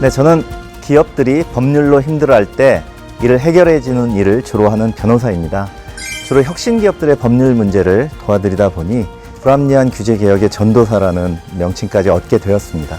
네, 저는 기업들이 법률로 힘들어할 때 이를 해결해주는 일을 주로 하는 변호사입니다. 주로 혁신 기업들의 법률 문제를 도와드리다 보니 불합리한 규제 개혁의 전도사라는 명칭까지 얻게 되었습니다.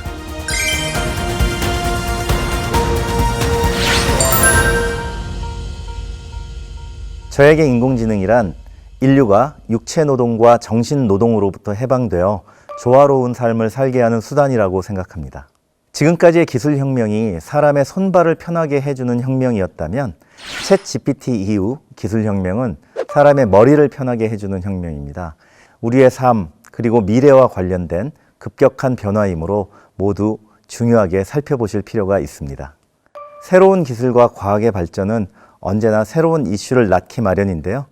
저에게 인공지능이란 인류가 육체 노동과 정신 노동으로부터 해방되어 조화로운 삶을 살게 하는 수단이라고 생각합니다. 지금까지의 기술 혁명이 사람의 손발을 편하게 해주는 혁명이었다면 챗 GPT 이후 기술 혁명은 사람의 머리를 편하게 해주는 혁명입니다. 우리의 삶 그리고 미래와 관련된 급격한 변화이므로 모두 중요하게 살펴보실 필요가 있습니다. 새로운 기술과 과학의 발전은 언제나 새로운 이슈를 낳기 마련인데요.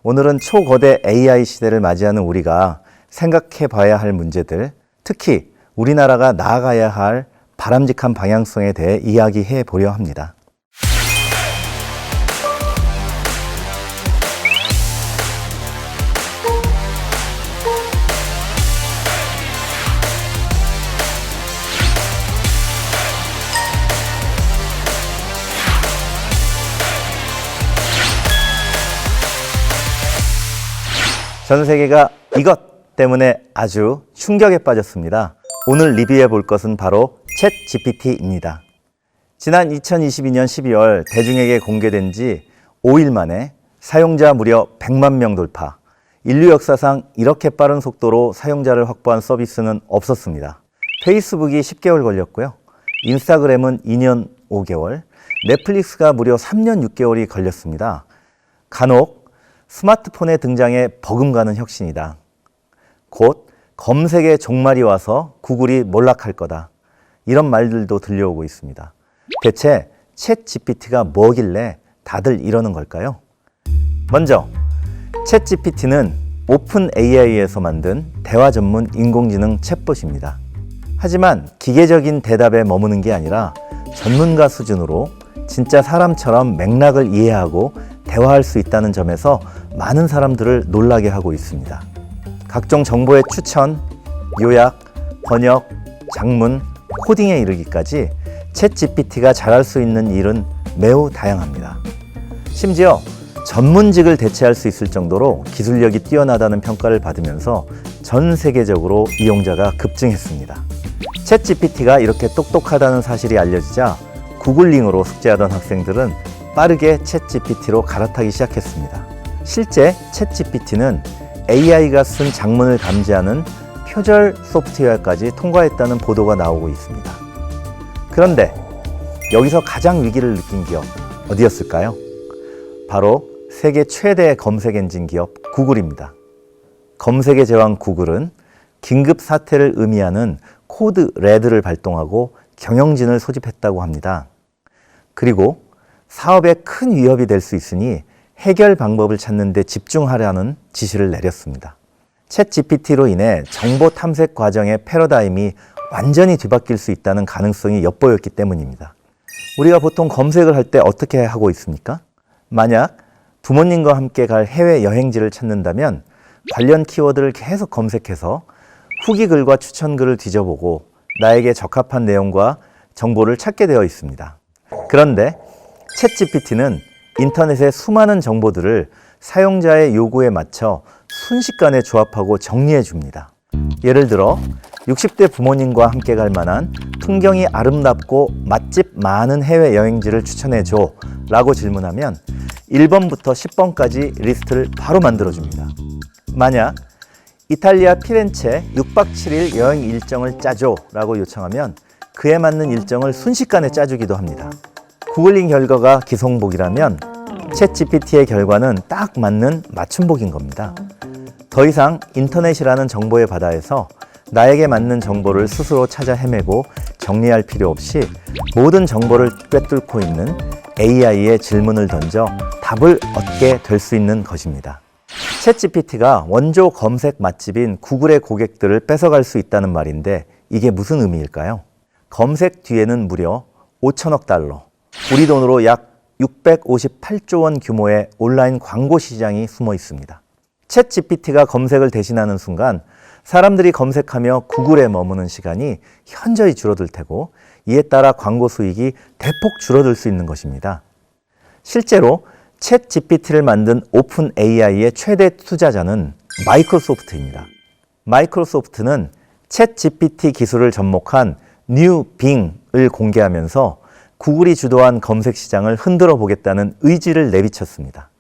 오늘은 초거대 AI 시대를 맞이하는 우리가 생각해 봐야 할 문제들, 특히 우리나라가 나아가야 할 바람직한 방향성에 대해 이야기해 보려 합니다. 전 세계가 이것 때문에 아주 충격에 빠졌습니다. 오늘 리뷰해 볼 것은 바로 챗 GPT입니다. 지난 2022년 12월 대중에게 공개된 지 5일 만에 사용자 무려 100만 명 돌파. 인류 역사상 이렇게 빠른 속도로 사용자를 확보한 서비스는 없었습니다. 페이스북이 10개월 걸렸고요. 인스타그램은 2년 5개월, 넷플릭스가 무려 3년 6개월이 걸렸습니다. 간혹 스마트폰의 등장에 버금가는 혁신이다. 곧 검색의 종말이 와서 구글이 몰락할 거다. 이런 말들도 들려오고 있습니다. 대체 챗 GPT가 뭐길래 다들 이러는 걸까요? 먼저 챗 GPT는 오픈 AI에서 만든 대화 전문 인공지능 챗봇입니다. 하지만 기계적인 대답에 머무는 게 아니라 전문가 수준으로 진짜 사람처럼 맥락을 이해하고 대화할 수 있다는 점에서 많은 사람들을 놀라게 하고 있습니다. 각종 정보의 추천, 요약, 번역, 장문, 코딩에 이르기까지 챗 GPT가 잘할 수 있는 일은 매우 다양합니다. 심지어 전문직을 대체할 수 있을 정도로 기술력이 뛰어나다는 평가를 받으면서 전 세계적으로 이용자가 급증했습니다. 챗 GPT가 이렇게 똑똑하다는 사실이 알려지자 구글링으로 숙제하던 학생들은 빠르게 챗 GPT로 갈아타기 시작했습니다. 실제 챗 GPT는 AI가 쓴 장문을 감지하는 표절 소프트웨어까지 통과했다는 보도가 나오고 있습니다. 그런데 여기서 가장 위기를 느낀 기업 어디였을까요? 바로 세계 최대 검색 엔진 기업 구글입니다. 검색의 제왕 구글은 긴급 사태를 의미하는 코드 레드를 발동하고 경영진을 소집했다고 합니다. 그리고 사업에 큰 위협이 될 수 있으니 해결 방법을 찾는 데 집중하라는 지시를 내렸습니다. 챗 GPT로 인해 정보 탐색 과정의 패러다임이 완전히 뒤바뀔 수 있다는 가능성이 엿보였기 때문입니다. 우리가 보통 검색을 할 때 어떻게 하고 있습니까? 만약 부모님과 함께 갈 해외 여행지를 찾는다면 관련 키워드를 계속 검색해서 후기 글과 추천 글을 뒤져보고 나에게 적합한 내용과 정보를 찾게 되어 있습니다. 그런데 챗 GPT는 인터넷의 수많은 정보들을 사용자의 요구에 맞춰 순식간에 조합하고 정리해 줍니다. 예를 들어 60대 부모님과 함께 갈 만한 풍경이 아름답고 맛집 많은 해외 여행지를 추천해 줘 라고 질문하면 1번부터 10번까지 리스트를 바로 만들어 줍니다. 만약 이탈리아 피렌체 6박 7일 여행 일정을 짜줘 라고 요청하면 그에 맞는 일정을 순식간에 짜주기도 합니다. 구글링 결과가 기성복이라면 챗 GPT의 결과는 딱 맞는 맞춤복인 겁니다. 더 이상 인터넷이라는 정보의 바다에서 나에게 맞는 정보를 스스로 찾아 헤매고 정리할 필요 없이 모든 정보를 꿰뚫고 있는 AI의 질문을 던져 답을 얻게 될 수 있는 것입니다. 챗 GPT가 원조 검색 맛집인 구글의 고객들을 뺏어갈 수 있다는 말인데 이게 무슨 의미일까요? 검색 뒤에는 무려 5천억 달러, 우리 돈으로 약 658조 원 규모의 온라인 광고 시장이 숨어 있습니다. 챗 GPT가 검색을 대신하는 순간 사람들이 검색하며 구글에 머무는 시간이 현저히 줄어들 테고 이에 따라 광고 수익이 대폭 줄어들 수 있는 것입니다. 실제로 챗 GPT를 만든 오픈 AI의 최대 투자자는 마이크로소프트입니다. 마이크로소프트는 챗 GPT 기술을 접목한 뉴 빙을 공개하면서 구글이 주도한 검색 시장을 흔들어 보겠다는 의지를 내비쳤습니다.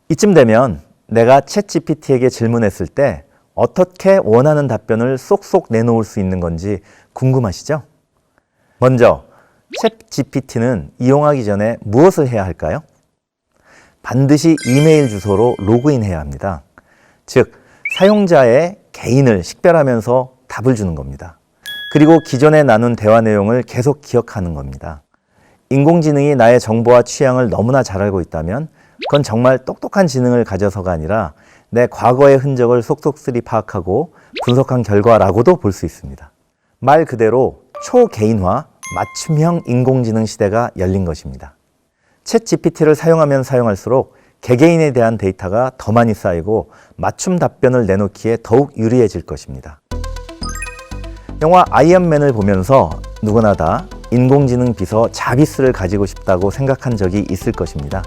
이쯤 되면 내가 챗 GPT에게 질문했을 때 어떻게 원하는 답변을 쏙쏙 내놓을 수 있는 건지 궁금하시죠? 먼저 챗 GPT는 이용하기 전에 무엇을 해야 할까요? 반드시 이메일 주소로 로그인해야 합니다. 즉, 사용자의 개인을 식별하면서 답을 주는 겁니다. 그리고 기존에 나눈 대화 내용을 계속 기억하는 겁니다. 인공지능이 나의 정보와 취향을 너무나 잘 알고 있다면 그건 정말 똑똑한 지능을 가져서가 아니라 내 과거의 흔적을 속속들이 파악하고 분석한 결과라고도 볼 수 있습니다. 말 그대로 초개인화, 맞춤형 인공지능 시대가 열린 것입니다. 챗 GPT를 사용하면 사용할수록 개개인에 대한 데이터가 더 많이 쌓이고 맞춤 답변을 내놓기에 더욱 유리해질 것입니다. 영화 아이언맨을 보면서 누구나 다 인공지능 비서 자비스를 가지고 싶다고 생각한 적이 있을 것입니다.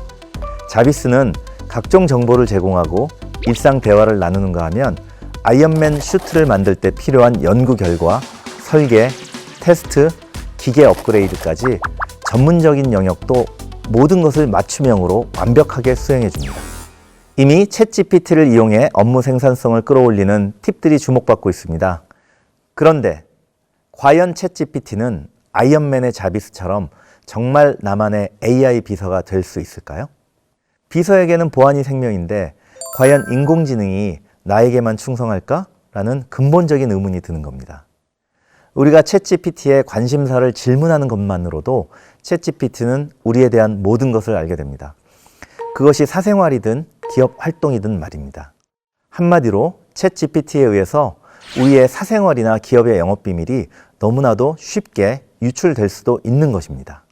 자비스는 각종 정보를 제공하고 일상 대화를 나누는가 하면 아이언맨 슈트를 만들 때 필요한 연구 결과, 설계, 테스트, 기계 업그레이드까지 전문적인 영역도 모든 것을 맞춤형으로 완벽하게 수행해 줍니다. 이미 챗 GPT를 이용해 업무 생산성을 끌어올리는 팁들이 주목받고 있습니다. 그런데 과연 챗 GPT는 아이언맨의 자비스처럼 정말 나만의 AI 비서가 될 수 있을까요? 비서에게는 보안이 생명인데 과연 인공지능이 나에게만 충성할까? 라는 근본적인 의문이 드는 겁니다. 우리가 챗 GPT의 관심사를 질문하는 것만으로도 챗 GPT는 우리에 대한 모든 것을 알게 됩니다. 그것이 사생활이든 기업 활동이든 말입니다. 한마디로 챗 GPT에 의해서 우리의 사생활이나 기업의 영업비밀이 너무나도 쉽게 유출될 수도 있는 것입니다.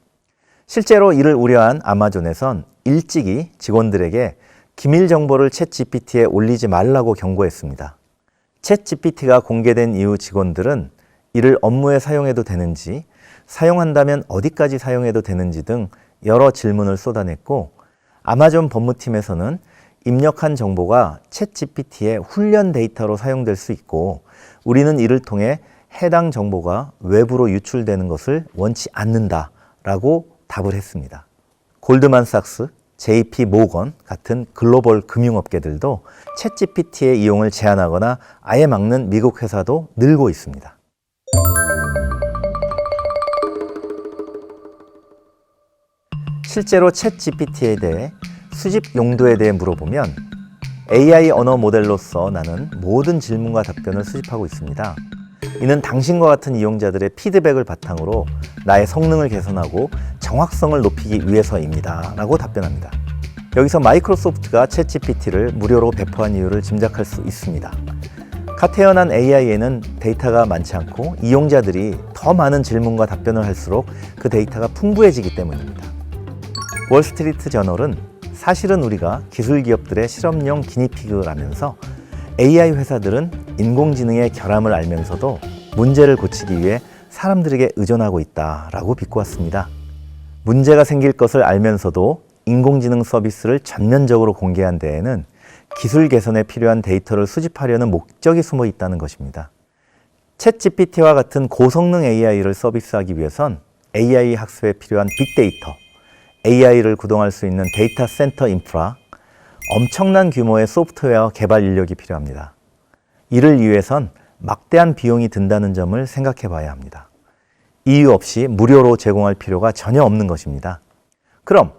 실제로 이를 우려한 아마존에선 일찍이 직원들에게 기밀 정보를 챗 GPT에 올리지 말라고 경고했습니다. 챗 GPT가 공개된 이후 직원들은 이를 업무에 사용해도 되는지, 사용한다면 어디까지 사용해도 되는지 등 여러 질문을 쏟아냈고, 아마존 법무팀에서는 입력한 정보가 챗 GPT의 훈련 데이터로 사용될 수 있고, 우리는 이를 통해 해당 정보가 외부로 유출되는 것을 원치 않는다라고 답을 했습니다. 골드만삭스, JP 모건 같은 글로벌 금융업계들도 챗 GPT의 이용을 제한하거나 아예 막는 미국 회사도 늘고 있습니다. 실제로 챗 GPT에 대해 수집 용도에 대해 물어보면 AI 언어 모델로서 나는 모든 질문과 답변을 수집하고 있습니다. 이는 당신과 같은 이용자들의 피드백을 바탕으로 나의 성능을 개선하고 정확성을 높이기 위해서입니다. 라고 답변합니다. 여기서 마이크로소프트가 챗 GPT를 무료로 배포한 이유를 짐작할 수 있습니다. 갓 태어난 AI에는 데이터가 많지 않고 이용자들이 더 많은 질문과 답변을 할수록 그 데이터가 풍부해지기 때문입니다. 월스트리트 저널은 사실은 우리가 기술 기업들의 실험용 기니피그라면서 AI 회사들은 인공지능의 결함을 알면서도 문제를 고치기 위해 사람들에게 의존하고 있다라고 비꼬았습니다. 문제가 생길 것을 알면서도 인공지능 서비스를 전면적으로 공개한 데에는 기술 개선에 필요한 데이터를 수집하려는 목적이 숨어 있다는 것입니다. 챗 GPT와 같은 고성능 AI를 서비스하기 위해선 AI 학습에 필요한 빅데이터, AI를 구동할 수 있는 데이터 센터 인프라, 엄청난 규모의 소프트웨어 개발 인력이 필요합니다. 이를 위해선 막대한 비용이 든다는 점을 생각해 봐야 합니다. 이유 없이 무료로 제공할 필요가 전혀 없는 것입니다. 그럼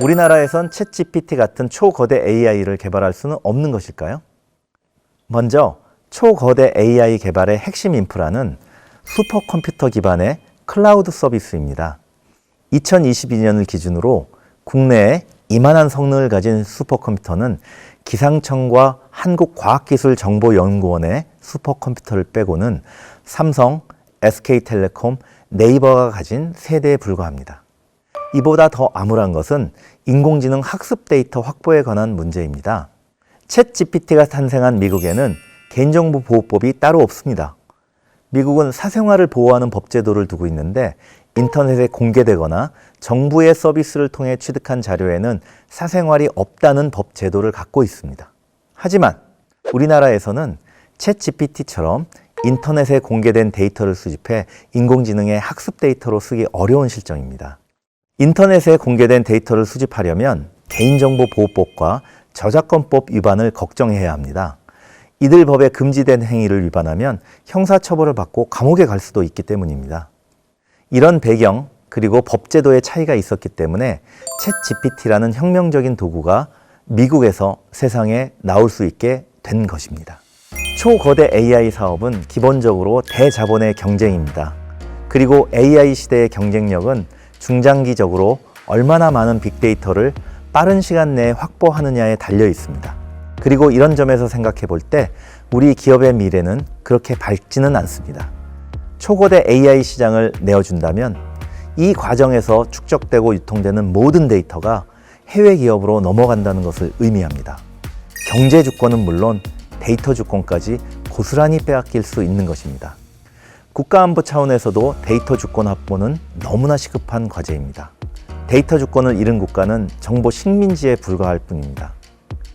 우리나라에선 챗 GPT 같은 초거대 AI를 개발할 수는 없는 것일까요? 먼저 초거대 AI 개발의 핵심 인프라는 슈퍼컴퓨터 기반의 클라우드 서비스입니다. 2022년을 기준으로 국내에 이만한 성능을 가진 슈퍼컴퓨터는 기상청과 한국과학기술정보연구원의 슈퍼컴퓨터를 빼고는 삼성, SK텔레콤, 네이버가 가진 3대에 불과합니다. 이보다 더 암울한 것은 인공지능 학습 데이터 확보에 관한 문제입니다. 챗 GPT가 탄생한 미국에는 개인정보보호법이 따로 없습니다. 미국은 사생활을 보호하는 법제도를 두고 있는데 인터넷에 공개되거나 정부의 서비스를 통해 취득한 자료에는 사생활이 없다는 법 제도를 갖고 있습니다. 하지만 우리나라에서는 챗 GPT처럼 인터넷에 공개된 데이터를 수집해 인공지능의 학습 데이터로 쓰기 어려운 실정입니다. 인터넷에 공개된 데이터를 수집하려면 개인정보보호법과 저작권법 위반을 걱정해야 합니다. 이들 법에 금지된 행위를 위반하면 형사처벌을 받고 감옥에 갈 수도 있기 때문입니다. 이런 배경 그리고 법제도의 차이가 있었기 때문에 챗 GPT라는 혁명적인 도구가 미국에서 세상에 나올 수 있게 된 것입니다. 초거대 AI 사업은 기본적으로 대자본의 경쟁입니다. 그리고 AI 시대의 경쟁력은 중장기적으로 얼마나 많은 빅데이터를 빠른 시간 내에 확보하느냐에 달려 있습니다. 그리고 이런 점에서 생각해 볼 때 우리 기업의 미래는 그렇게 밝지는 않습니다. 초거대 AI 시장을 내어준다면 이 과정에서 축적되고 유통되는 모든 데이터가 해외 기업으로 넘어간다는 것을 의미합니다. 경제 주권은 물론 데이터 주권까지 고스란히 빼앗길 수 있는 것입니다. 국가안보 차원에서도 데이터 주권 확보는 너무나 시급한 과제입니다. 데이터 주권을 잃은 국가는 정보 식민지에 불과할 뿐입니다.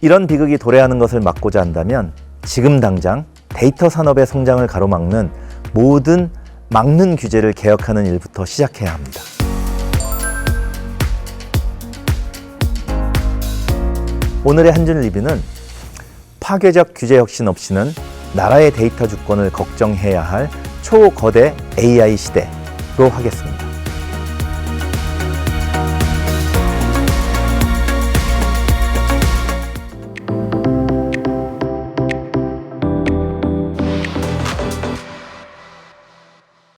이런 비극이 도래하는 것을 막고자 한다면 지금 당장 데이터 산업의 성장을 가로막는 모든 막는 규제를 개혁하는 일부터 시작해야 합니다. 오늘의 한준 리뷰는 파괴적 규제 혁신 없이는 나라의 데이터 주권을 걱정해야 할 초거대 AI 시대로 하겠습니다.